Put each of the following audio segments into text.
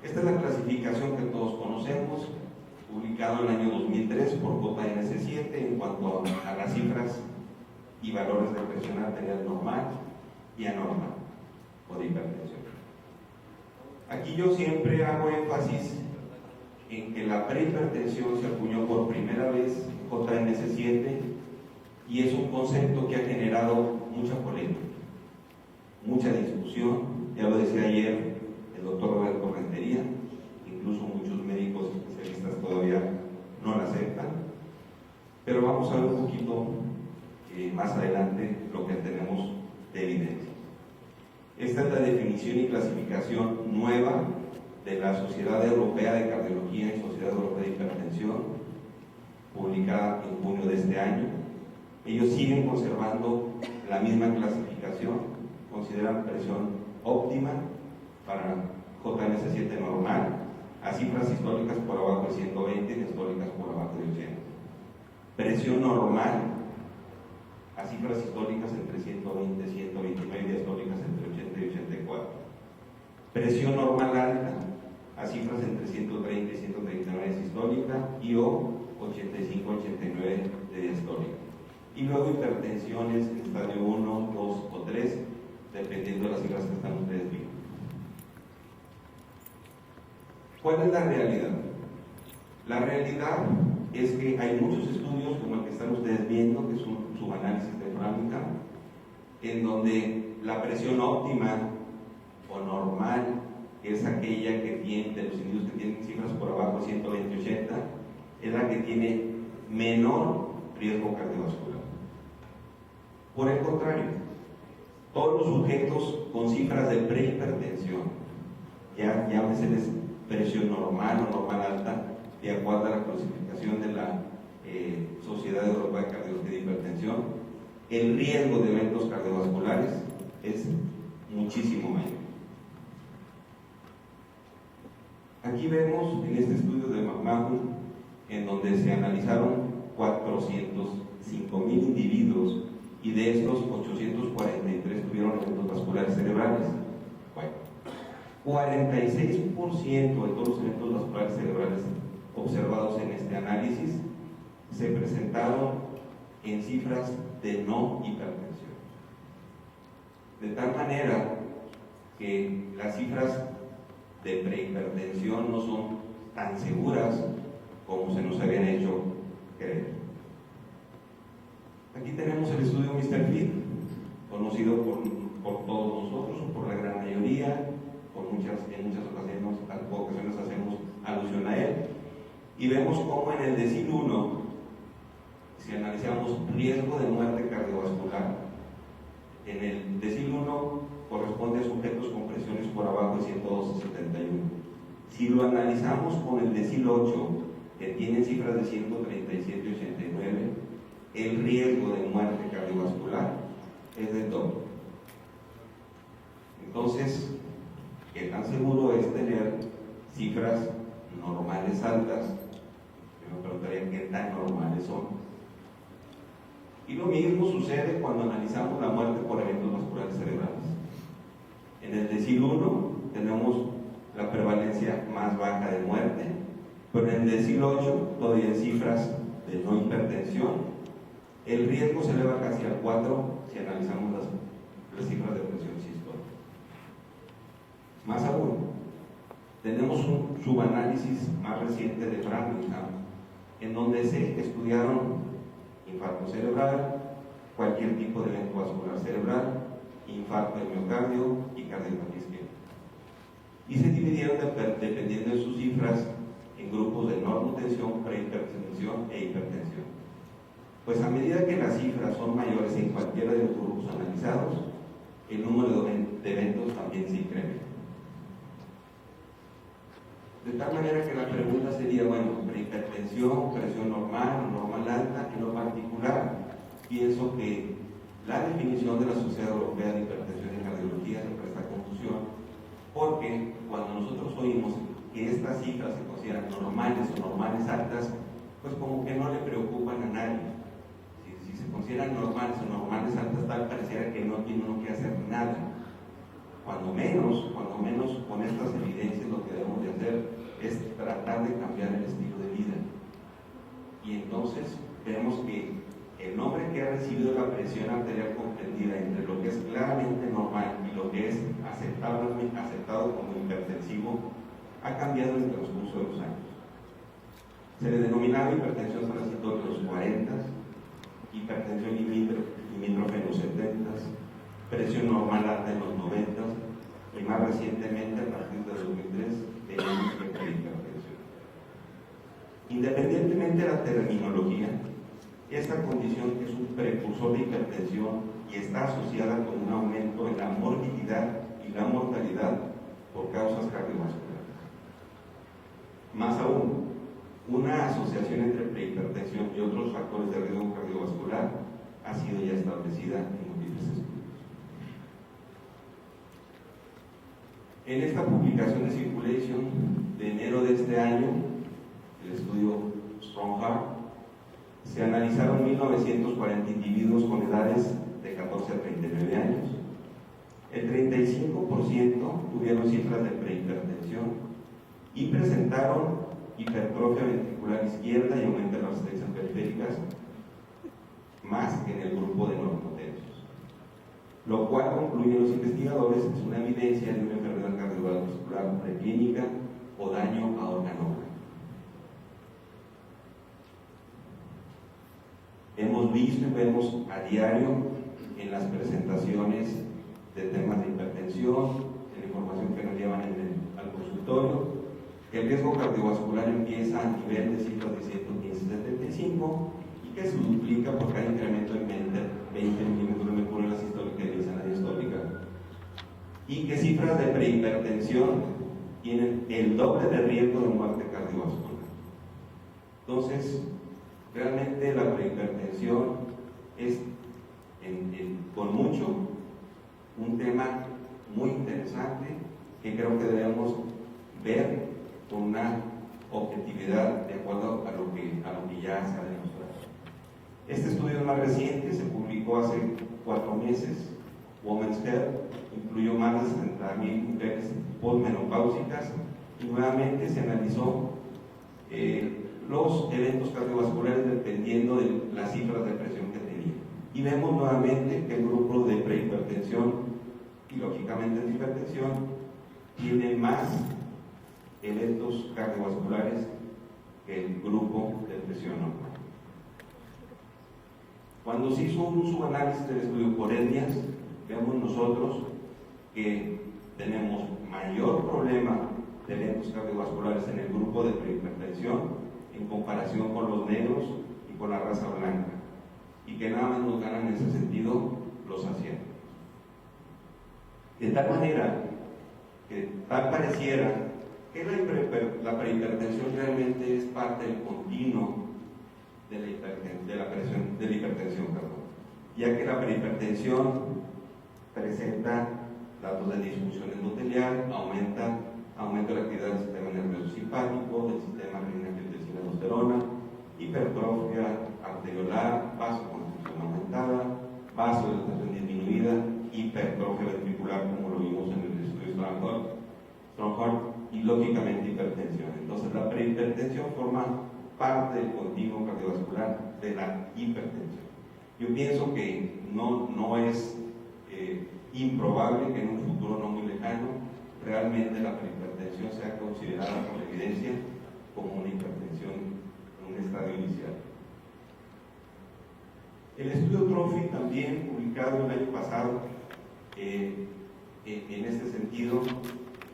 Esta es la clasificación que todos conocemos, publicado en el año 2003 por JNS7 en cuanto a las cifras y valores de presión arterial normal y anormal o de hipertensión. Aquí yo siempre hago énfasis en que la prehipertensión se acuñó por primera vez en JNS7 y es un concepto que ha generado mucha polémica, mucha discusión. Ya lo decía ayer el doctor Roberto Rentería, incluso muchos médicos especialistas todavía no la aceptan, pero vamos a ver un poquito más adelante lo que tenemos de evidencia. Esta es la definición y clasificación nueva de la Sociedad Europea de Cardiología y Sociedad Europea de Hipertensión, publicada en junio de este año. Ellos siguen conservando la misma clasificación, consideran presión óptima para JNS7 normal, a cifras sistólicas por abajo de 120 y diastólicas por abajo de 80. Presión normal, a cifras sistólicas entre 120 y 129 y diastólicas entre 80 y 84. Presión normal alta, a cifras entre 130 y 139 de sistólica y o 85-89 de diastólica. Y luego hipertensiones en estadio 1, 2 o 3, dependiendo de las cifras que están ustedes viendo. ¿Cuál es la realidad? La realidad es que hay muchos estudios como el que están ustedes viendo, que es un subanálisis de Framingham, en donde la presión óptima o normal, que es aquella que tiene, de los individuos que tienen cifras por abajo de 120-80, es la que tiene menor riesgo cardiovascular. Por el contrario, todos los sujetos con cifras de prehipertensión, ya llámeseles presión normal o normal alta, de acuerdo a la clasificación de la Sociedad Europea de Cardiología y Hipertensión, el riesgo de eventos cardiovasculares es muchísimo mayor. Aquí vemos en este estudio de McMahon, en donde se analizaron 405,000 individuos y de estos 843 tuvieron eventos vasculares cerebrales. Bueno, 46% de todos los eventos vasculares cerebrales observados en este análisis se presentaron en cifras de no hipertensión. De tal manera que las cifras de prehipertensión no son tan seguras como se nos habían hecho creer. Aquí tenemos el estudio Mr. Fit, conocido por todos nosotros o por la gran mayoría, en muchas ocasiones hacemos alusión a él, y vemos cómo en el decil 1, si analizamos riesgo de muerte cardiovascular, en el decil 1 corresponde a sujetos con presiones por abajo de 112/71. Si lo analizamos con el decil 8, que tiene cifras de 137/89, el riesgo de muerte cardiovascular es del doble. Entonces, ¿qué tan seguro es tener cifras normales altas? Yo me preguntaría qué tan normales son. Y lo mismo sucede cuando analizamos la muerte por eventos vasculares cerebrales. En el decil 1 tenemos la prevalencia más baja de muerte, pero en el decil 8, todavía en cifras de no hipertensión, el riesgo se eleva casi al 4 si analizamos las cifras de presión sistólica. Más aún, tenemos un subanálisis más reciente de Framingham, en donde se estudiaron infarto cerebral, cualquier tipo de evento vascular cerebral, infarto de miocardio y cardiopatía isquémica. Y se dividieron dependiendo de sus cifras en grupos de normotensión, prehipertensión e hipertensión. Pues a medida que las cifras son mayores en cualquiera de los grupos analizados, el número de eventos también se incrementa. De tal manera que la pregunta sería, bueno, prehipertensión, presión normal, normal alta. En lo particular, pienso que la definición de la Sociedad Europea de Hipertensión y Cardiología se presta confusión, porque cuando nosotros oímos que estas cifras se consideran normales o normales altas, pues como que no le preocupan a nadie. Si se consideran normales o normales altas, tal pareciera que no tiene uno que hacer nada. Cuando menos con estas evidencias lo que debemos de hacer ha cambiado en el transcurso de los años. Se le denominaba hipertensión transitoria en los 40, hipertensión limítrofe en los 70, presión normal alta en los 90 y más recientemente, a partir de 2003, tenemos hipertensión. Independientemente de la terminología, esta condición es un precursor de hipertensión y está asociada con un aumento en la morbilidad y la mortalidad por causas cardiovasculares. Más aún, una asociación entre prehipertensión y otros factores de riesgo cardiovascular ha sido ya establecida en múltiples estudios. En esta publicación de Circulation de enero de este año, el estudio Strong Heart, se analizaron 1940 individuos con edades de 14 a 39 años. El 35% tuvieron cifras de prehipertensión y presentaron hipertrofia ventricular izquierda y aumento de las resistencias periféricas más que en el grupo de normotensos, lo cual concluyen los investigadores es una evidencia de una enfermedad cardiovascular preclínica o daño a órgano. Hemos visto y vemos a diario en las presentaciones de temas de hipertensión, en la información que nos llevan al consultorio, que el riesgo cardiovascular empieza a nivel de cifras de 115-75 y que se duplica por cada incremento en 20 milímetros de mercurio en la sistólica y en la diastólica. Y que cifras de prehipertensión tienen el doble de riesgo de muerte cardiovascular. Entonces, realmente la prehipertensión es, con mucho, un tema muy interesante que creo que debemos ver con una objetividad de acuerdo a lo que ya se ha demostrado. Este estudio más reciente se publicó hace 4 meses. Women's Health incluyó más de 60,000 mujeres postmenopáusicas y nuevamente se analizó los eventos cardiovasculares dependiendo de las cifras de presión que tenían. Y vemos nuevamente que el grupo de prehipertensión y lógicamente de hipertensión tiene más eventos cardiovasculares que el grupo de presión normal. Cuando se hizo un subanálisis del estudio por etnias, vemos nosotros que tenemos mayor problema de eventos cardiovasculares en el grupo de prehipertensión en comparación con los negros y con la raza blanca, y que nada más nos ganan en ese sentido los asiáticos. De tal manera que tal pareciera que la prehipertensión realmente es parte del continuo de la hipertensión, ya que la prehipertensión presenta datos de disfunción endotelial, aumento de la actividad del sistema nervioso simpático, del sistema renina-angiotensina-aldosterona, hipertrofia arteriolar, vasoconstricción aumentada, vasodilatación disminuida, hipertrofia ventricular, como lo vimos en el estudio Strong Heart, y lógicamente hipertensión. Entonces la prehipertensión forma parte del continuo cardiovascular de la hipertensión. Yo pienso que no es improbable que en un futuro no muy lejano realmente la prehipertensión sea considerada por evidencia como una hipertensión en un estadio inicial. El estudio Trophy, también publicado el año pasado, en este sentido,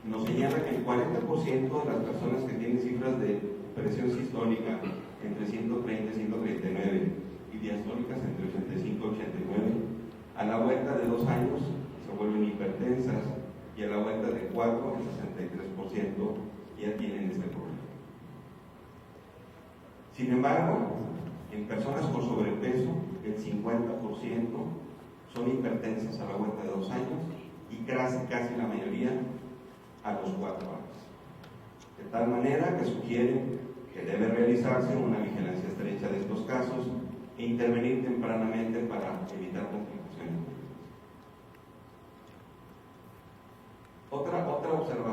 nos señala que el 40% de las personas que tienen cifras de presión sistólica entre 130 y 139 y diastólicas entre 85 y 89, a la vuelta de 2 años se vuelven hipertensas y a la vuelta de 4, el 63% ya tienen este problema. Sin embargo, en personas con sobrepeso, el 50% son hipertensas a la vuelta de 2 años y casi la mayoría a los 4 años. De tal manera que sugieren que debe realizarse una vigilancia estrecha de estos casos e intervenir tempranamente para evitar complicaciones. Otra observación